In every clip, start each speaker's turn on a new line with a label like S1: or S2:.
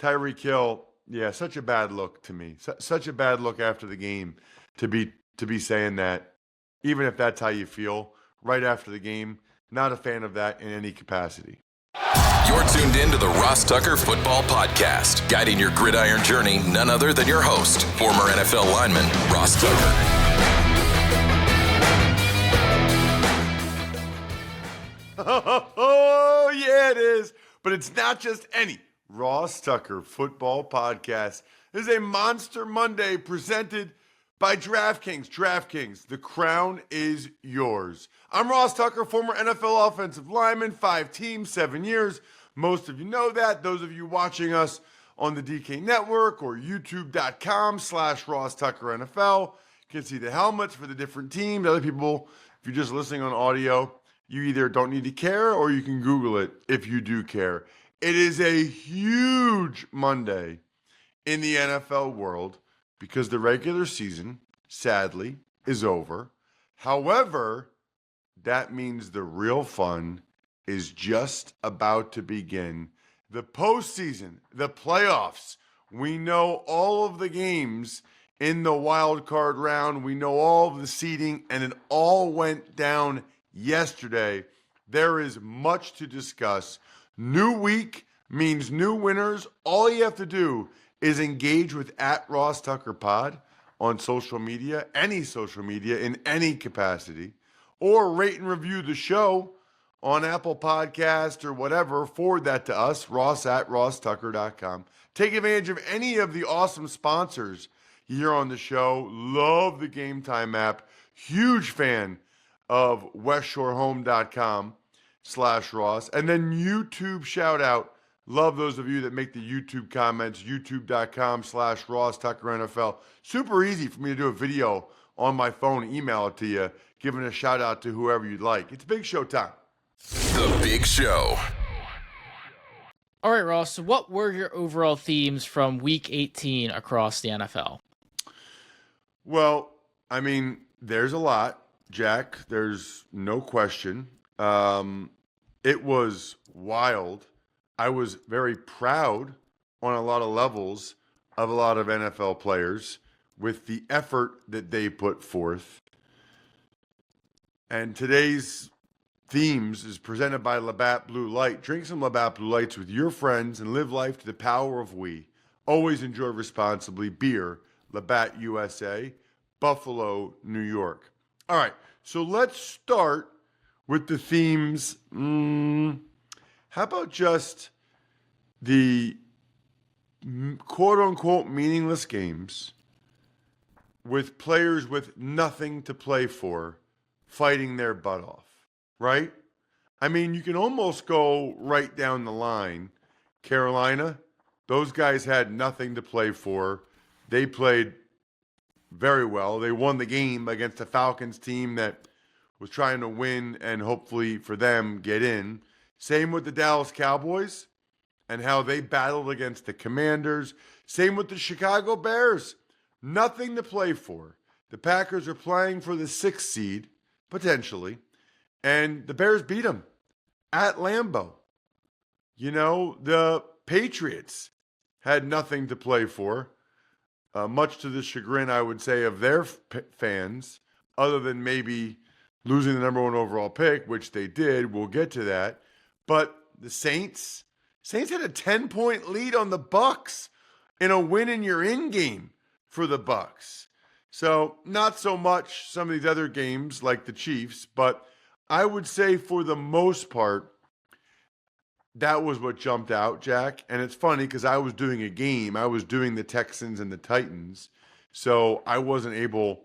S1: Tyreek Hill, yeah, such a bad look to me. Such a bad look after the game to be saying that, even if that's how you feel right after the game. Not a fan of that in any capacity.
S2: You're tuned in to the Ross Tucker Football Podcast, guiding your gridiron journey, none other than your host, former NFL lineman, Ross Tucker.
S1: Oh, yeah, it is. But it's not just any Ross Tucker Football Podcast. This is a Monster Monday presented by DraftKings. DraftKings, the crown is yours. I'm Ross Tucker, former NFL offensive lineman, 5 teams, 7 years. Most of you know that. Those of you watching us on the DK Network or youtube.com/Ross Tucker NFL can see the helmets for the different teams. Other people, if you're just listening on audio, you either don't need to care or you can Google it if you do care. It is a huge Monday in the NFL world because the regular season, sadly, is over. However, that means the real fun is just about to begin. The postseason, the playoffs. We know all of the games in the wild card round. We know all of the seeding, and it all went down yesterday. There is much to discuss. New week means new winners. All you have to do is engage with @RossTuckerPod on social media, any social media in any capacity, or rate and review the show on Apple Podcast or whatever. Forward that to us, ross@rosstucker.com. Take advantage of any of the awesome sponsors here on the show. Love the Game Time app. Huge fan of westshorehome.com/Ross. And then YouTube shout out. Love those of you that make the YouTube comments, youtube.com/Ross Tucker NFL. Super easy for me to do a video on my phone, email it to you, giving a shout out to whoever you'd like. It's big show time.
S2: The Big Show.
S3: All right, Ross, so what were your overall themes from Week 18 across the NFL?
S1: Well, I mean, there's a lot, Jack. There's no question. It was wild. I was very proud on a lot of levels of a lot of NFL players with the effort that they put forth. And today's themes is presented by Labatt Blue Light. Drink some Labatt Blue Lights with your friends and live life to the power of we. Always enjoy responsibly. Beer, Labatt USA, Buffalo, New York. All right, so let's start with the themes. How about just the quote-unquote meaningless games with players with nothing to play for fighting their butt off, right? I mean, you can almost go right down the line. Carolina, those guys had nothing to play for. They played very well. They won the game against the Falcons team that was trying to win and hopefully for them get in. Same with the Dallas Cowboys and how they battled against the Commanders. Same with the Chicago Bears. Nothing to play for. The Packers are playing for the 6th seed, potentially, and the Bears beat them at Lambeau. You know, the Patriots had nothing to play for, much to the chagrin, I would say, of their fans, other than maybe losing the number 1 overall pick, which they did. We'll get to that. But the Saints had a 10-point lead on the Bucs in a win in your in game for the Bucs. So not so much some of these other games like the Chiefs, but I would say for the most part, that was what jumped out, Jack. And it's funny because I was doing a game. I was doing the Texans and the Titans. So I wasn't able,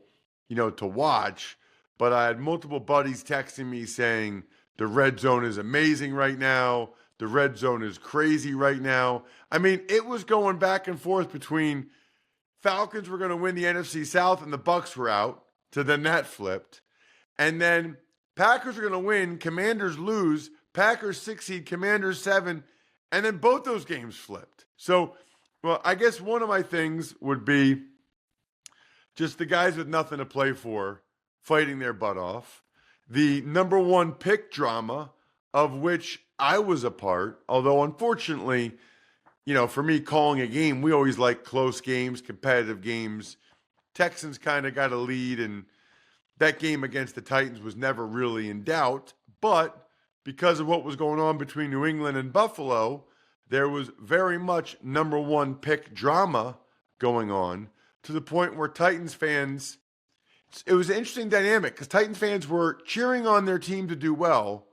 S1: to watch. But I had multiple buddies texting me saying, the red zone is amazing right now. The red zone is crazy right now. I mean, it was going back and forth between Falcons were going to win the NFC South and the Bucs were out, to then that flipped. And then Packers are going to win, Commanders lose, Packers 6 seed, Commanders 7, and then both those games flipped. So, well, I guess one of my things would be just the guys with nothing to play for fighting their butt off. The number 1 pick drama, of which I was a part, although unfortunately for me, calling a game, we always like close games, competitive games. Texans kind of got a lead, and that game against the Titans was never really in doubt. But because of what was going on between New England and Buffalo, there was very much number one pick drama going on, to the point where Titans fans, it was an interesting dynamic because Titans fans were cheering on their team to do well.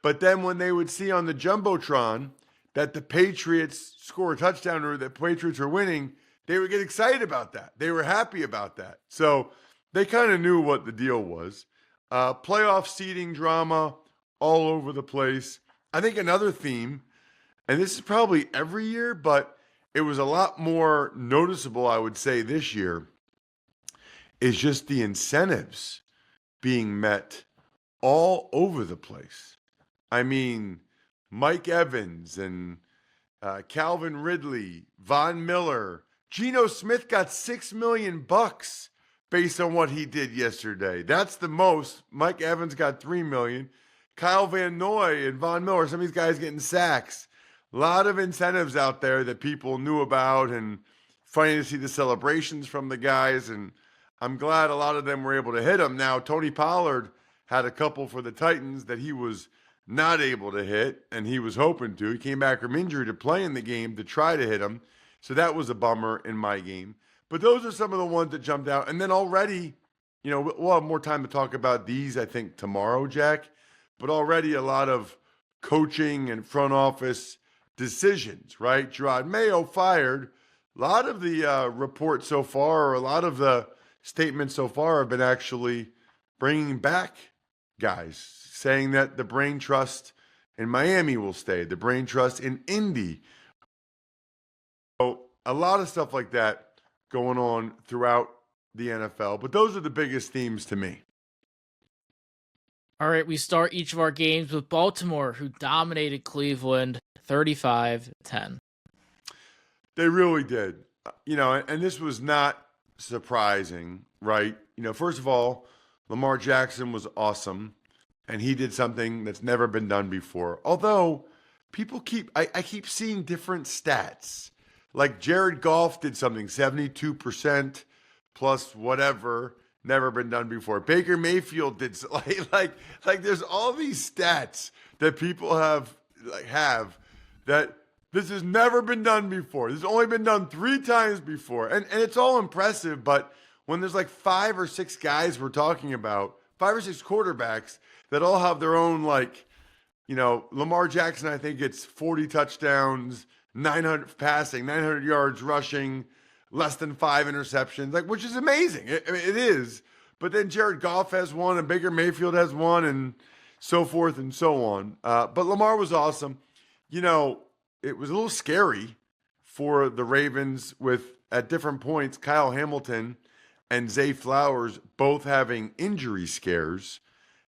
S1: But then when they would see on the Jumbotron that the Patriots score a touchdown or that Patriots were winning, they would get excited about that. They were happy about that. So they kind of knew what the deal was. Playoff seeding drama all over the place. I think another theme, and this is probably every year, but it was a lot more noticeable, I would say, this year, is just the incentives being met all over the place. I mean, Mike Evans and Calvin Ridley, Von Miller, Geno Smith got $6 million based on what he did yesterday. That's the most. Mike Evans got $3 million. Kyle Van Noy and Von Miller, some of these guys getting sacks. A lot of incentives out there that people knew about, and funny to see the celebrations from the guys, and I'm glad a lot of them were able to hit them. Now, Tony Pollard had a couple for the Titans that he was not able to hit, and he was hoping to. He came back from injury to play in the game to try to hit him, so that was a bummer in my game. But those are some of the ones that jumped out. And then already, we'll have more time to talk about these, I think, tomorrow, Jack, but already a lot of coaching and front office decisions, right? Gerard Mayo fired. A lot of the reports so far, or a lot of the statements so far, have been actually bringing back guys, saying that the brain trust in Miami will stay, the brain trust in Indy. So a lot of stuff like that going on throughout the NFL, but those are the biggest themes to me.
S3: All right, we start each of our games with Baltimore, who dominated Cleveland 35-10.
S1: They really did. And this was not surprising, right? First of all, Lamar Jackson was awesome, and he did something that's never been done before. Although people I keep seeing different stats. Like Jared Goff did something 72% plus whatever, never been done before. Baker Mayfield did like there's all these stats that people have that this has never been done before. This has only been done 3 times before. And it's all impressive, but when there's like 5 or 6 guys we're talking about, 5 or 6 quarterbacks that all have their own, Lamar Jackson, I think it's 40 touchdowns, 900 passing, 900 yards rushing, less than 5 interceptions, which is amazing. It is. But then Jared Goff has one, and Baker Mayfield has one, and so forth and so on. But Lamar was awesome. It was a little scary for the Ravens with, at different points, Kyle Hamilton and Zay Flowers both having injury scares.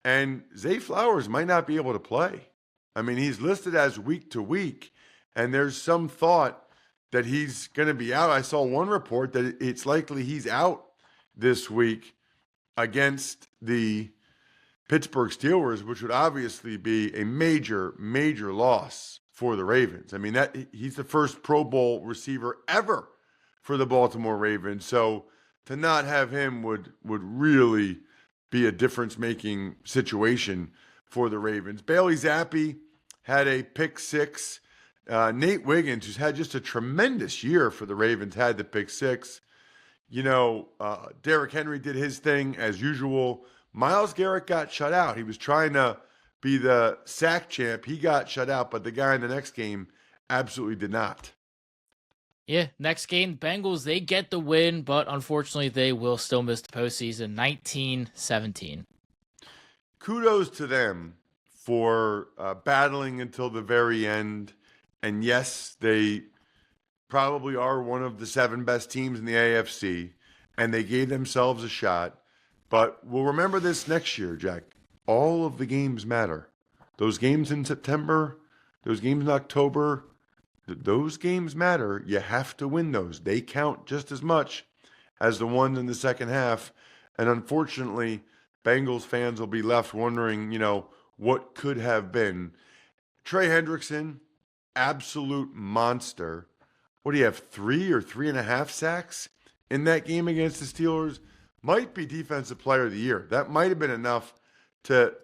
S1: And Zay Flowers might not be able to play. I mean, he's listed as week to week, and there's some thought that he's going to be out. I saw one report that it's likely he's out this week against the Pittsburgh Steelers, which would obviously be a major, major loss for the Ravens. I mean, he's the first Pro Bowl receiver ever for the Baltimore Ravens. So to not have him would really be a difference-making situation for the Ravens. Bailey Zappi had a pick 6. Nate Wiggins, who's had just a tremendous year for the Ravens, had the pick 6. Derrick Henry did his thing as usual. Myles Garrett got shut out. He was trying to be the sack champ. He got shut out, but the guy in the next game absolutely did not.
S3: Yeah, next game, Bengals, they get the win, but unfortunately they will still miss the postseason, 19-17.
S1: Kudos to them for battling until the very end. And yes, they probably are one of the 7 best teams in the AFC, and they gave themselves a shot. But we'll remember this next year, Jack. All of the games matter. Those games in September, those games in October, those games matter. You have to win those. They count just as much as the ones in the second half. And unfortunately, Bengals fans will be left wondering, what could have been. Trey Hendrickson, absolute monster. what do you have, 3 or 3.5 sacks in that game against the Steelers? Might be Defensive Player of the Year. That might have been enough to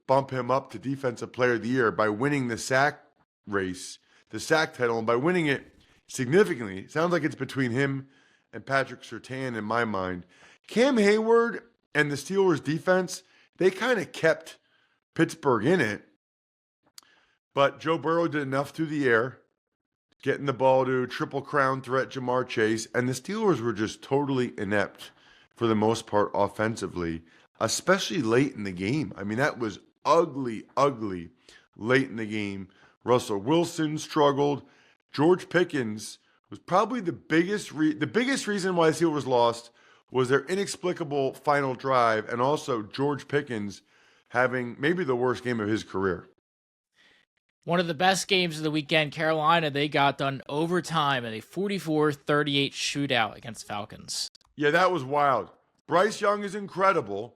S1: bump him up to Defensive Player of the Year by winning the sack race, the sack title, and by winning it significantly. It sounds like it's between him and Patrick Surtain in my mind. Cam Hayward and the Steelers defense, they kind of kept Pittsburgh in it, but Joe Burrow did enough through the air, getting the ball to Triple Crown threat Jamar Chase, and the Steelers were just totally inept for the most part offensively, especially late in the game. I mean, that was ugly late in the game. Russell Wilson struggled. George Pickens was probably the biggest reason why the Steelers lost was their inexplicable final drive, and also George Pickens having maybe the worst game of his career.
S3: One of the best games of the weekend, Carolina, they got done overtime in a 44-38 shootout against Falcons.
S1: Yeah, that was wild. Bryce Young is incredible,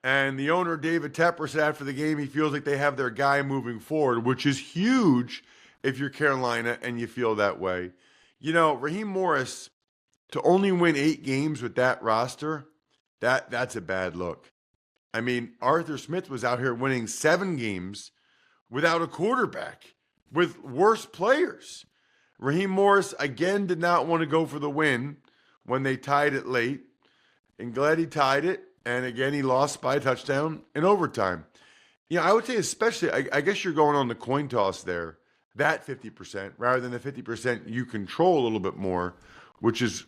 S1: and the owner, David Tepper, said after the game he feels like they have their guy moving forward, which is huge if you're Carolina and you feel that way. You know, Raheem Morris, to only win 8 games with that roster, that's a bad look. I mean, Arthur Smith was out here winning 7 games without a quarterback, with worse players. Raheem Morris, again, did not want to go for the win when they tied it late. And glad he tied it. And again, he lost by a touchdown in overtime. Yeah, I would say especially, I guess you're going on the coin toss there, that 50%, rather than the 50% you control a little bit more, which is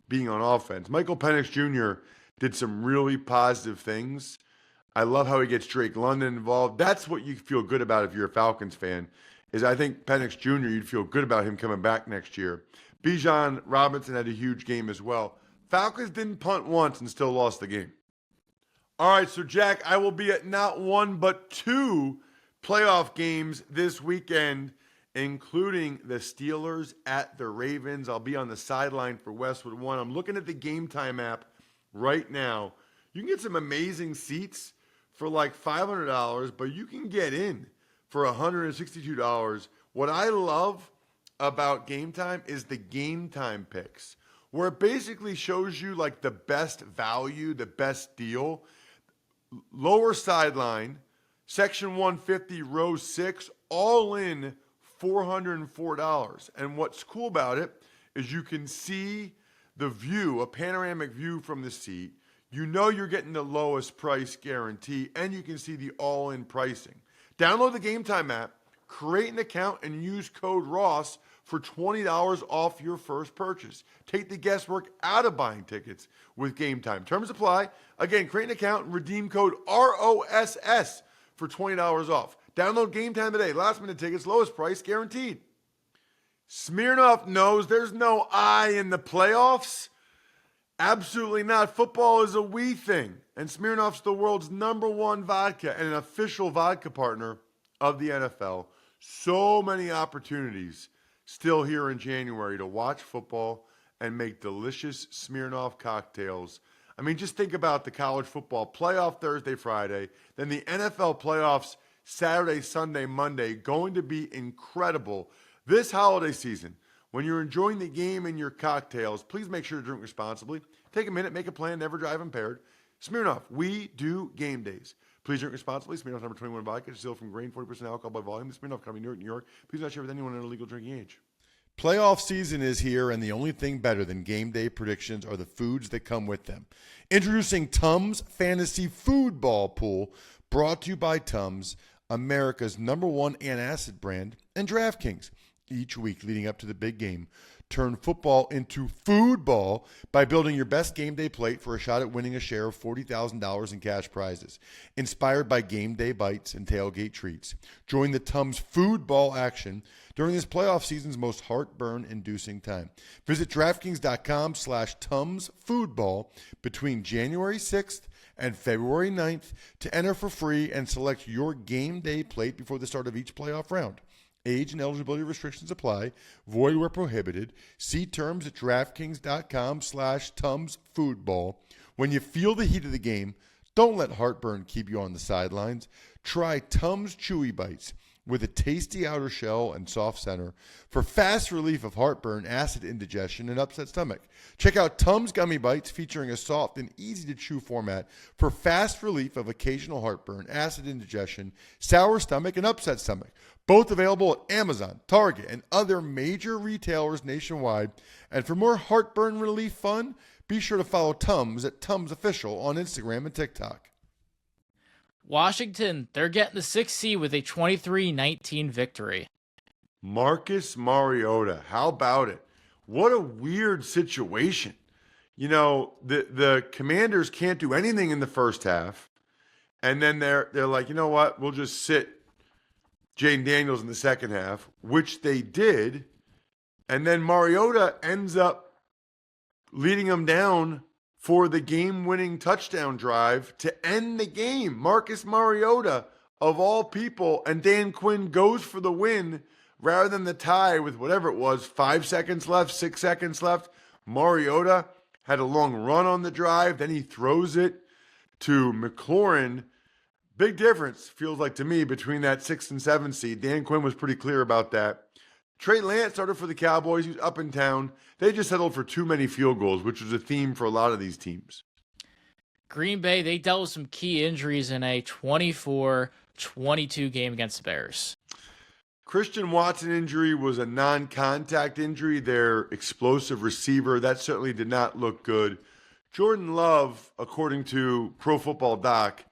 S1: being on offense. Michael Penix Jr. did some really positive things. I love how he gets Drake London involved. That's what you feel good about if you're a Falcons fan, is I think Penix Jr., you'd feel good about him coming back next year. Bijan Robinson had a huge game as well. Falcons didn't punt once and still lost the game. All right, so Jack, I will be at not 1 but 2 playoff games this weekend, including the Steelers at the Ravens. I'll be on the sideline for Westwood One. I'm looking at the Game Time app right now. You can get some amazing seats for like $500, but you can get in for $162. What I love about Game Time is the Game Time picks, where it basically shows you like the best value, the best deal. Lower sideline, section 150, row 6, all in $404. And what's cool about it is you can see the view, a panoramic view from the seat. You know you're getting the lowest price guarantee, and you can see the all-in pricing. Download the Game Time app, create an account, and use code ROSS for $20 off your first purchase. Take the guesswork out of buying tickets with Game Time. Terms apply. Again, create an account and redeem code ROSS for $20 off. Download Game Time today. Last minute tickets, lowest price guaranteed. Smirnoff knows there's no I in the playoffs. Absolutely not. Football is a we thing. And Smirnoff's the world's #1 vodka and an official vodka partner of the NFL. So many opportunities still here in January to watch football and make delicious Smirnoff cocktails. I mean, just think about the college football playoff Thursday, Friday, then the NFL playoffs Saturday, Sunday, Monday, going to be incredible. This holiday season, when you're enjoying the game and your cocktails, please make sure to drink responsibly. Take a minute, make a plan, never drive impaired. Smirnoff, we do game days. Please drink responsibly. Smirnoff number 21 vodka, distilled from grain, 40% alcohol by volume. The Smirnoff Company, New York. Please not share with anyone under legal drinking age. Playoff season is here, and the only thing better than game day predictions are the foods that come with them. Introducing Tums Fantasy Foodball Pool, brought to you by Tums, America's #1 antacid brand, and DraftKings. Each week leading up to the big game, turn football into foodball by building your best game day plate for a shot at winning a share of $40,000 in cash prizes. Inspired by game day bites and tailgate treats. Join the Tums foodball action during this playoff season's most heartburn-inducing time. Visit DraftKings.com/Tums foodball between January 6th and February 9th to enter for free and select your game day plate before the start of each playoff round. Age and eligibility restrictions apply. Void where prohibited. See terms at DraftKings.com/Tums foodball. When you feel the heat of the game, don't let heartburn keep you on the sidelines. Try Tums Chewy Bites. with a tasty outer shell and soft center for fast relief of heartburn, acid indigestion, and upset stomach. Check out Tums Gummy Bites featuring a soft and easy-to-chew format for fast relief of occasional heartburn, acid indigestion, sour stomach, and upset stomach. Both available at Amazon, Target, and other major retailers nationwide. And for more heartburn relief fun, be sure to follow Tums at Tums Official on Instagram and TikTok.
S3: Washington, they're getting the 6th seed with a 23-19 victory.
S1: Marcus Mariota, how about it? What a weird situation. You know, the Commanders can't do anything in the first half, and then they're like, you know what? We'll just sit Jaden Daniels in the second half, which they did, and then Mariota ends up leading them down for the game-winning touchdown drive to end the game. Marcus Mariota, of all people, and Dan Quinn goes for the win rather than the tie with whatever it was, 5 seconds left, 6 seconds left. Mariota had a long run on the drive. Then he throws it to McLaurin. Big difference, feels like to me, between that 6 and 7 seed. Dan Quinn was pretty clear about that. Trey Lance started for the Cowboys. He was up in town. They just settled for too many field goals, which was a theme for a lot of these teams.
S3: Green Bay, they dealt with some key injuries in a 24-22 game against the Bears.
S1: Christian Watson injury was a non-contact injury. Their explosive receiver, that certainly did not look good. Jordan Love, according to Pro Football Doc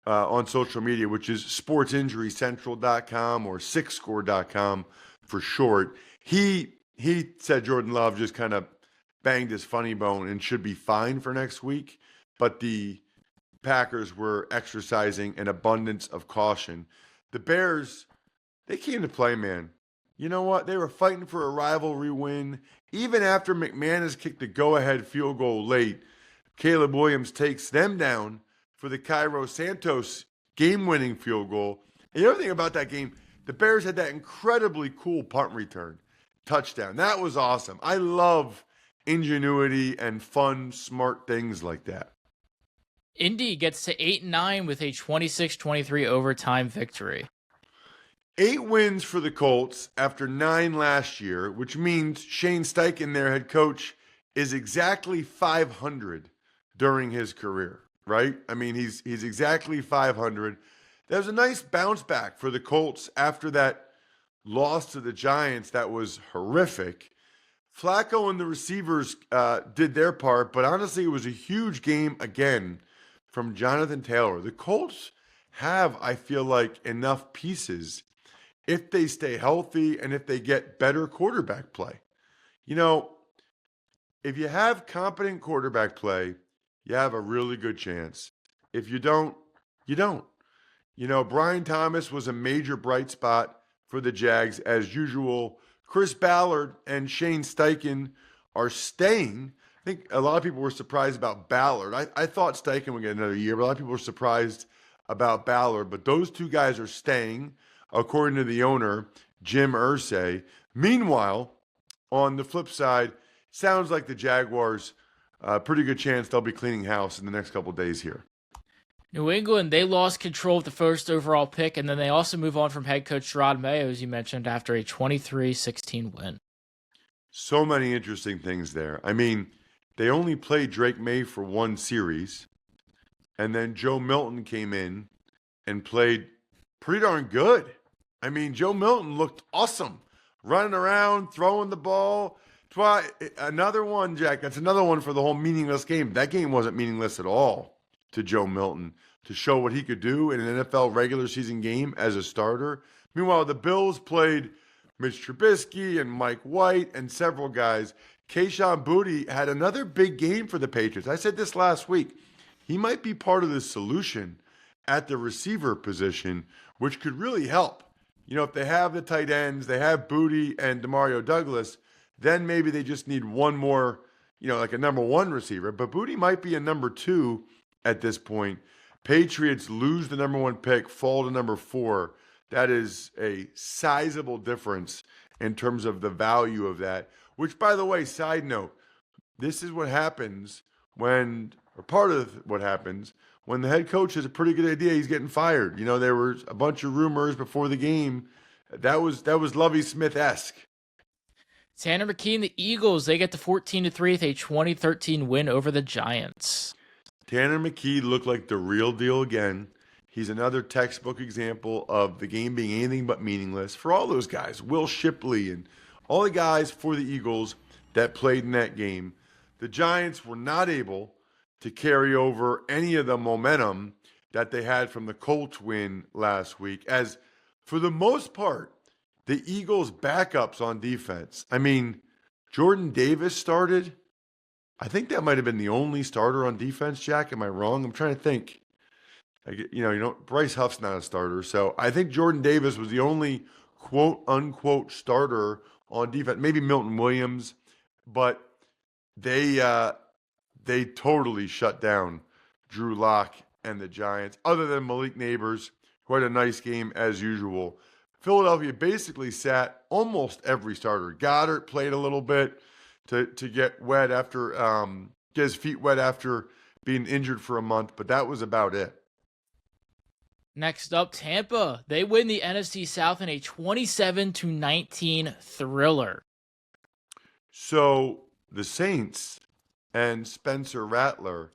S1: on social media, which is sportsinjurycentral.com or sixscore.com for short, he said Jordan Love just kind of banged his funny bone and should be fine for next week. But the Packers were exercising an abundance of caution. The Bears, they came to play, man. You know what? They were fighting for a rivalry win. Even after McManus kicked the go-ahead field goal late, Caleb Williams takes them down for the Cairo Santos game-winning field goal. And the other thing about that game, the Bears had that incredibly cool punt return touchdown. That was awesome. I love ingenuity and fun, smart things like that.
S3: Indy gets to 8-9 with a 26-23 overtime victory.
S1: 8 wins for the Colts after 9 last year, which means Shane Steichen, their head coach, is exactly 500 during his career, right? I mean, he's exactly 500. That was a nice bounce back for the Colts after that loss to the Giants that was horrific. Flacco and the receivers did their part, but honestly, it was a huge game again from Jonathan Taylor. The Colts have, I feel like, enough pieces if they stay healthy and if they get better quarterback play. You know, if you have competent quarterback play, you have a really good chance. If you don't, you don't. You know, Brian Thomas was a major bright spot for the Jags as usual. Chris Ballard and Shane Steichen are staying. I think a lot of people were surprised about Ballard. I thought Steichen would get another year, but a lot of people were surprised about Ballard. But those two guys are staying, according to the owner, Jim Irsay. Meanwhile, on the flip side, sounds like the Jaguars, pretty good chance they'll be cleaning house in the next couple of days here.
S3: New England, they lost control of the first overall pick, and then they also move on from head coach Gerard Mayo, as you mentioned, after a 23-16 win.
S1: So many interesting things there. I mean, they only played Drake May for one series, and then Joe Milton came in and played pretty darn good. I mean, Joe Milton looked awesome, running around, throwing the ball. Another one, Jack, that's another one for the whole meaningless game. That game wasn't meaningless at all to Joe Milton to show what he could do in an NFL regular season game as a starter. Meanwhile, the Bills played Mitch Trubisky and Mike White and several guys. Kayshon Boutte had another big game for the Patriots. I said this last week. He might be part of the solution at the receiver position, which could really help. You know, if they have the tight ends, they have Boutte and Demario Douglas, then maybe they just need one more, you know, like a number one receiver. But Boutte might be a number 2 at this point. Patriots lose the number 1 pick, fall to number 4. That is a sizable difference in terms of the value of that. Which, by the way, side note, this is what happens when, or part of what happens when the head coach has a pretty good idea, he's getting fired. You know, there was a bunch of rumors before the game. That was Lovie Smith-esque.
S3: Tanner McKee and the Eagles, they get to 14-3 with a 2013 win over the Giants.
S1: Tanner McKee looked like the real deal again. He's another textbook example of the game being anything but meaningless for all those guys. Will Shipley and all the guys for the Eagles that played in that game. The Giants were not able to carry over any of the momentum that they had from the Colts win last week, as for the most part, the Eagles' backups on defense. I mean, Jordan Davis started. I think that might have been the only starter on defense, Jack. Am I wrong? I'm trying to think. Bryce Huff's not a starter, so I think Jordan Davis was the only quote-unquote starter on defense. Maybe Milton Williams, but they totally shut down Drew Lock and the Giants, other than Malik Neighbors, who had a nice game as usual. Philadelphia basically sat almost every starter. Goddard played a little bit to get wet after get his feet wet after being injured for a month, but that was about it.
S3: Next up, Tampa. They win the NFC South in a 27-19 thriller.
S1: So the Saints and Spencer Rattler,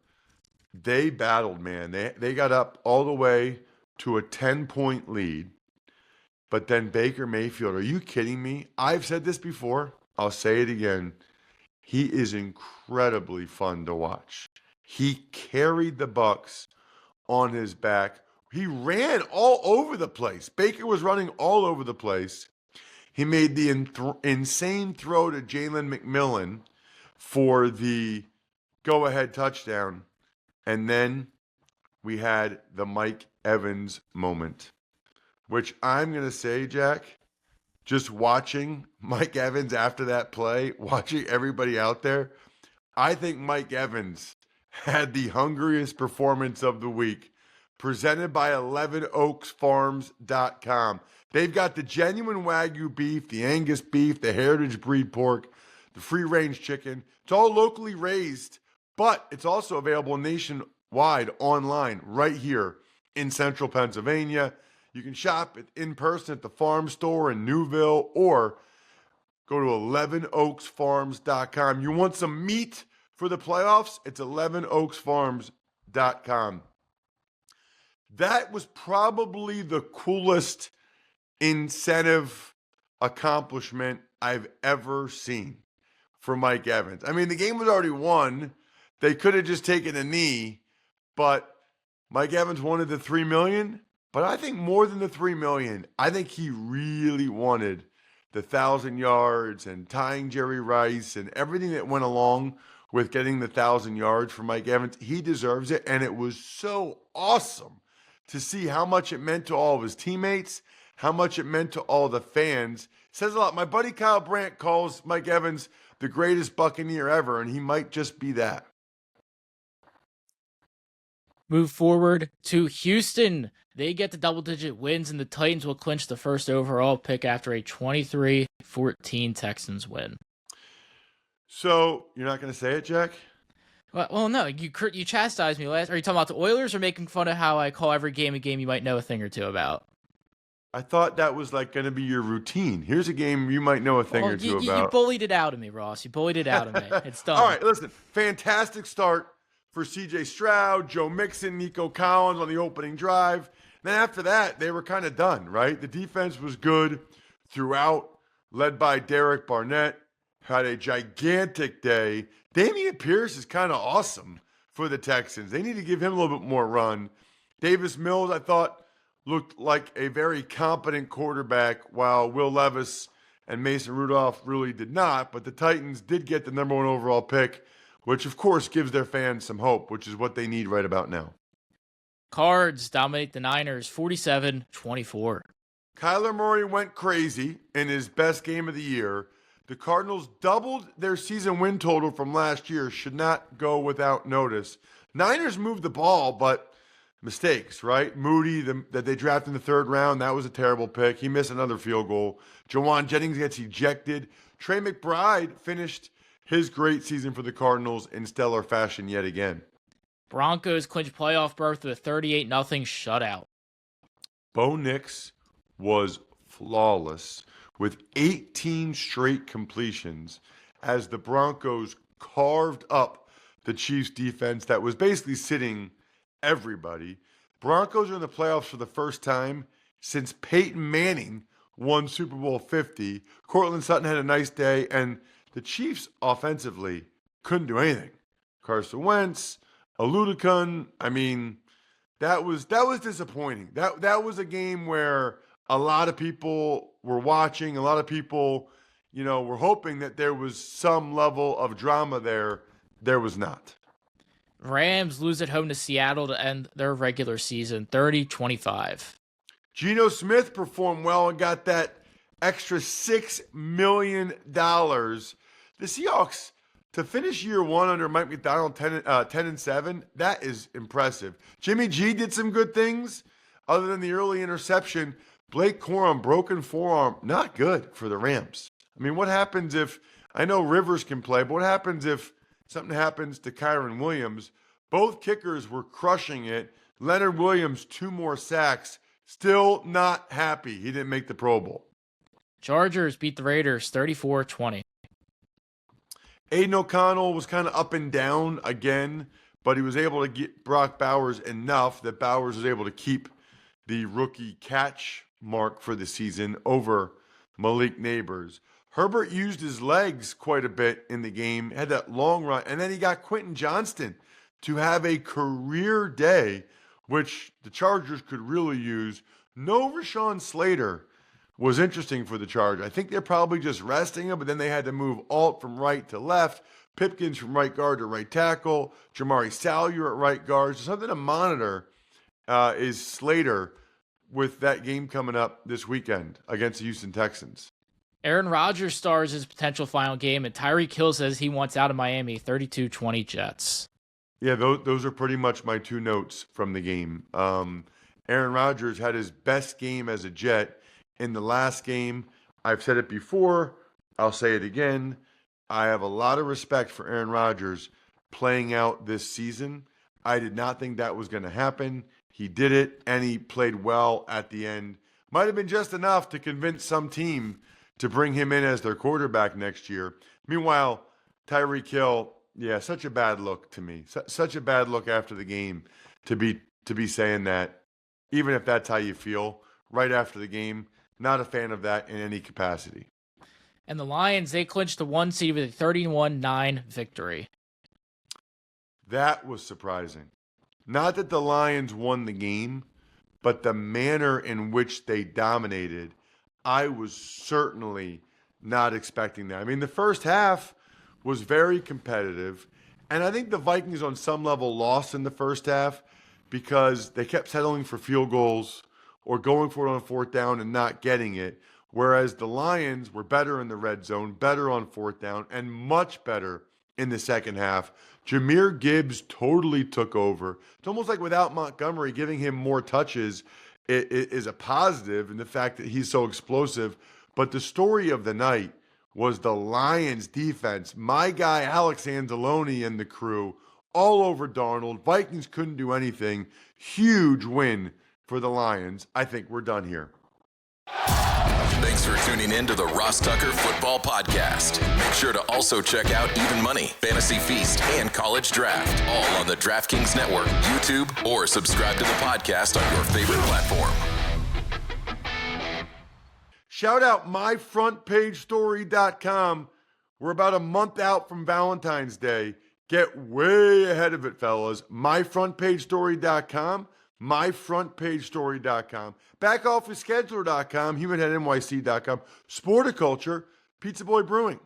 S1: they battled, man. They got up all the way to a 10-point lead. But then Baker Mayfield, are you kidding me? I've said this before. I'll say it again. He is incredibly fun to watch. He carried the Bucs on his back. He ran all over the place. Baker was running all over the place. He made the insane throw to Jalen McMillan for the go-ahead touchdown. And then we had the Mike Evans moment, which I'm going to say, Jack, just watching Mike Evans after that play, watching everybody out there, I think Mike Evans had the hungriest performance of the week, presented by 11oaksfarms.com. They've got the genuine Wagyu beef, the Angus beef, the heritage breed pork, the free-range chicken. It's all locally raised, but it's also available nationwide online right here in central Pennsylvania. You can shop it in person at the farm store in Newville or go to 11oaksfarms.com. You want some meat for the playoffs? It's 11oaksfarms.com. That was probably the coolest incentive accomplishment I've ever seen for Mike Evans. I mean, the game was already won. They could have just taken a knee, but Mike Evans wanted the $3 million. But I think more than the $3 million, I think he really wanted the 1,000 yards and tying Jerry Rice and everything that went along with getting the 1,000 yards for Mike Evans. He deserves it, and it was so awesome to see how much it meant to all of his teammates, how much it meant to all the fans. It says a lot. My buddy Kyle Brandt calls Mike Evans the greatest Buccaneer ever, and he might just be that.
S3: Move forward to Houston. They get the double-digit wins, and the Titans will clinch the first overall pick after a 23-14 Texans win.
S1: So, you're not going to say it, Jack?
S3: Well, no. You chastised me last. Are you talking about the Oilers or making fun of how I call every game a game you might know a thing or two about?
S1: I thought that was like going to be your routine. Here's a game you might know a thing or two about.
S3: You bullied it out of me, Ross. You bullied it out of me. It's done.
S1: All right, listen. Fantastic start for C.J. Stroud, Joe Mixon, Nico Collins on the opening drive. Then after that, they were kind of done, right? The defense was good throughout, led by Derek Barnett. Had a gigantic day. Dameon Pierce is kind of awesome for the Texans. They need to give him a little bit more run. Davis Mills, I thought, looked like a very competent quarterback, while Will Levis and Mason Rudolph really did not. But the Titans did get the number 1 overall pick, which, of course, gives their fans some hope, which is what they need right about now.
S3: Cards dominate the Niners 47-24.
S1: Kyler Murray went crazy in his best game of the year. The Cardinals doubled their season win total from last year. Should not go without notice. Niners moved the ball, but mistakes, right? Moody, that they drafted in the 3rd round, that was a terrible pick. He missed another field goal. Jawan Jennings gets ejected. Trey McBride finished his great season for the Cardinals in stellar fashion yet again.
S3: Broncos clinch playoff berth with a 38-0 shutout.
S1: Bo Nix was flawless with 18 straight completions as the Broncos carved up the Chiefs defense that was basically sitting everybody. Broncos are in the playoffs for the first time since Peyton Manning won Super Bowl 50. Cortland Sutton had a nice day, and the Chiefs offensively couldn't do anything. Carson Wentz, Aludicun, that was disappointing. That was a game where a lot of people were watching, a lot of people, were hoping that there was some level of drama there. There was not.
S3: Rams lose at home to Seattle to end their regular season, 30-25.
S1: Geno Smith performed well and got that extra $6 million. The Seahawks, to finish year one under Mike McDonald 10-7, that is impressive. Jimmy G did some good things. Other than the early interception, Blake Corum, broken forearm, not good for the Rams. What happens if, I know Rivers can play, but what happens if something happens to Kyron Williams? Both kickers were crushing it. Leonard Williams, 2 more sacks. Still not happy he didn't make the Pro Bowl.
S3: Chargers beat the Raiders 34-20.
S1: Aiden O'Connell was kind of up and down again, but he was able to get Brock Bowers enough that Bowers was able to keep the rookie catch mark for the season over Malik Neighbors. Herbert used his legs quite a bit in the game, had that long run, and then he got Quentin Johnston to have a career day, which the Chargers could really use. No Rashawn Slater was interesting for the Chargers. I think they're probably just resting him, but then they had to move Alt from right to left, Pipkins from right guard to right tackle, Jamari Salyer at right guard. So something to monitor is Slater with that game coming up this weekend against the Houston Texans.
S3: Aaron Rodgers stars his potential final game, and Tyreek Hill says he wants out of Miami, 32-20 Jets.
S1: Yeah, those are pretty much my 2 notes from the game. Aaron Rodgers had his best game as a Jet in the last game. I've said it before. I'll say it again. I have a lot of respect for Aaron Rodgers playing out this season. I did not think that was going to happen. He did it, and he played well at the end. Might have been just enough to convince some team to bring him in as their quarterback next year. Meanwhile, Tyreek Hill, such a bad look to me. Such a bad look after the game to be saying that, even if that's how you feel right after the game. Not a fan of that in any capacity.
S3: And the Lions, they clinched the 1 seed with a 31-9 victory.
S1: That was surprising. Not that the Lions won the game, but the manner in which they dominated, I was certainly not expecting that. The first half was very competitive, and I think the Vikings on some level lost in the first half because they kept settling for field goals or going for it on 4th down and not getting it, whereas the Lions were better in the red zone, better on 4th down, and much better in the second half. Jahmyr Gibbs totally took over. It's almost like without Montgomery, giving him more touches is a positive in the fact that he's so explosive. But the story of the night was the Lions defense. My guy Alex Anzalone and the crew all over Darnold. Vikings couldn't do anything. Huge win for the Lions. I think we're done here.
S2: Thanks for tuning in to the Ross Tucker Football Podcast. Make sure to also check out Even Money, Fantasy Feast, and College Draft, all on the DraftKings Network, YouTube, or subscribe to the podcast on your favorite platform.
S1: Shout out myfrontpagestory.com. We're about a month out from Valentine's Day. Get way ahead of it, fellas. myfrontpagestory.com. myfrontpagestory.com, backofficescheduler.com, humanheadnyc.com, Sporticulture, Pizza Boy Brewing.